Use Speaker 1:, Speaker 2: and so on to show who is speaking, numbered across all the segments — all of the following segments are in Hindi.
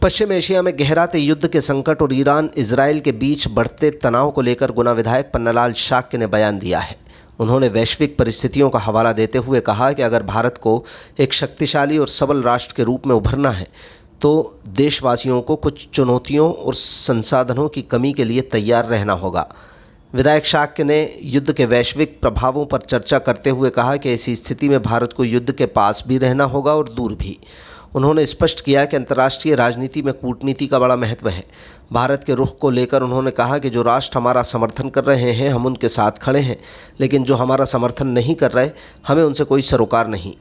Speaker 1: पश्चिम एशिया में गहराते युद्ध के संकट और ईरान इजरायल के बीच बढ़ते तनाव को लेकर गुना विधायक पन्नालाल शाक्य ने बयान दिया है। उन्होंने वैश्विक परिस्थितियों का हवाला देते हुए कहा कि अगर भारत को एक शक्तिशाली और सबल राष्ट्र के रूप में उभरना है तो देशवासियों को कुछ चुनौतियों और संसाधनों की कमी के लिए तैयार रहना होगा। विधायक शाक्य ने युद्ध के वैश्विक प्रभावों पर चर्चा करते हुए कहा कि ऐसी स्थिति में भारत को युद्ध के पास भी रहना होगा और दूर भी। उन्होंने स्पष्ट किया कि अंतर्राष्ट्रीय राजनीति में कूटनीति का बड़ा महत्व है। भारत के रुख को लेकर उन्होंने कहा कि जो राष्ट्र हमारा समर्थन कर रहे हैं हम उनके साथ खड़े हैं, लेकिन जो हमारा समर्थन नहीं कर रहे हमें उनसे कोई सरोकार नहीं।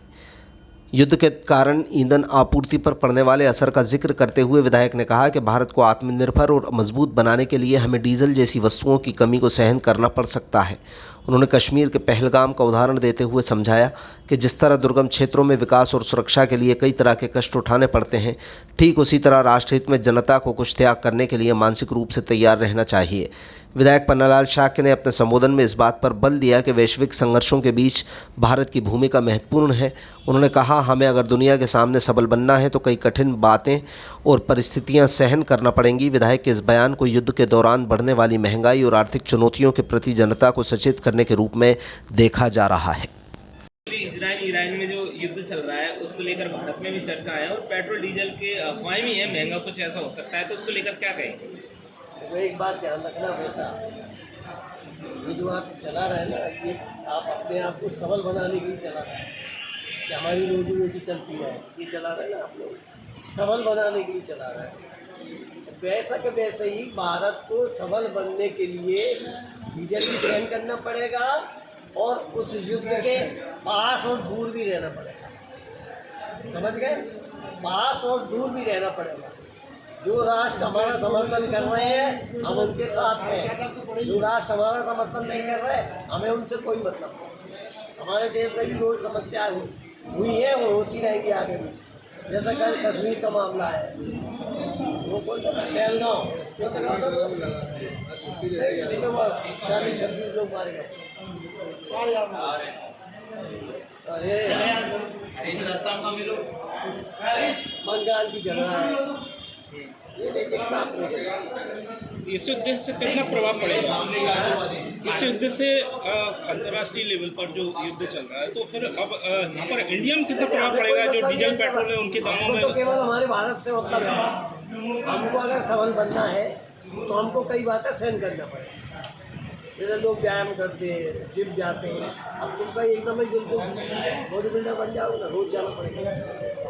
Speaker 1: युद्ध के कारण ईंधन आपूर्ति पर पड़ने वाले असर का जिक्र करते हुए विधायक ने कहा कि भारत को आत्मनिर्भर और मजबूत बनाने के लिए हमें डीजल जैसी वस्तुओं की कमी को सहन करना पड़ सकता है। उन्होंने कश्मीर के पहलगाम का उदाहरण देते हुए समझाया कि जिस तरह दुर्गम क्षेत्रों में विकास और सुरक्षा के लिए कई तरह के कष्ट उठाने पड़ते हैं, ठीक उसी तरह राष्ट्रहित में जनता को कुछ त्याग करने के लिए मानसिक रूप से तैयार रहना चाहिए। विधायक पन्नालाल शाक्य ने अपने संबोधन में इस बात पर बल दिया कि वैश्विक संघर्षों के बीच भारत की भूमिका महत्वपूर्ण है। उन्होंने कहा, हमें अगर दुनिया के सामने सबल बनना है तो कई कठिन बातें और परिस्थितियां सहन करना पड़ेंगी। विधायक के इस बयान को युद्ध के दौरान बढ़ने वाली महंगाई और आर्थिक चुनौतियों के प्रति जनता को सचेत करने के रूप में देखा जा रहा है।
Speaker 2: इजराइल में जो युद्ध चल रहा है उसको लेकर भारत में भी चर्चा है और पेट्रोल डीजल के अफवाहें भी हैं, महंगा कुछ ऐसा हो सकता है, तो उसको लेकर क्या कहेंगे?
Speaker 3: तो एक बात ध्यान रखना हमेशा, ये जो आप चला रहे हैं ना, ये आप अपने आप को सबल बनाने के लिए चला रहे हैं कि हमारी रोजी रोटी चलती है, ये चला रहे हैं ना आप लोग, सबल बनाने के लिए चला रहे हैं। वैसा कि वैसे ही भारत को सबल बनने के लिए डीजल भी सहन करना पड़ेगा और उस युद्ध के पास और दूर भी रहना पड़ेगा। समझ गए? पास और दूर भी रहना पड़ेगा। जो राष्ट्र हमारा समर्थन कर रहे हैं हम उनके साथ हैं, जो राष्ट्र हमारा समर्थन नहीं कर रहे हमें उनसे कोई मतलब नहीं। हमारे देश में भी रोज समस्याएं हुई है और होती रहेगी आगे भी। जैसा कल कश्मीर का मामला है, वो कोई पहलगाम 40-36 लोग मारे गए। अरे बंगाल की जगह है, ये नहीं देखता।
Speaker 4: इस युद्ध से कितना प्रभाव पड़ेगा? इस युद्ध से अंतर्राष्ट्रीय लेवल पर जो युद्ध चल रहा है, तो फिर अब यहाँ पर इंडिया में कितना प्रभाव पड़ेगा? जो डीजल पेट्रोल है उनके दामों में
Speaker 3: तो केवल हमारे भारत से मतलब है। हमको अगर सबल बनना है तो हमको कई बातें सहन करना पड़ेगा। जैसे लोग व्यायाम करते हैं, जिम जाते हैं, अब तुमका एकदम ही बिल्कुल बॉडी बिल्डर बन जाओ ना, रोज जाना पड़ेगा।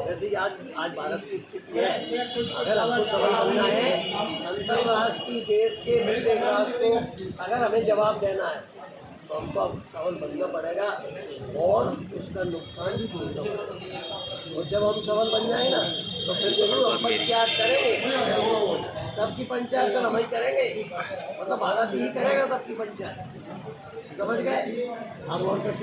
Speaker 3: वैसे ही आज भारत की स्थिति है, अगर हमको सबल बनना है, अंतर्राष्ट्रीय देश के मिलते राष्ट्र को अगर हमें जवाब देना है तो हमको अब सबल बनना पड़ेगा और उसका नुकसान भी ढूंढना पड़ेगा। और जब हम सबल बन जाए ना तो फिर जरूर हम पंचायत करेंगे, सबकी पंचायत तो हम ही करेंगे, मतलब भारत ही करेगा सबकी पंचायत। समझ गए? हम और कुछ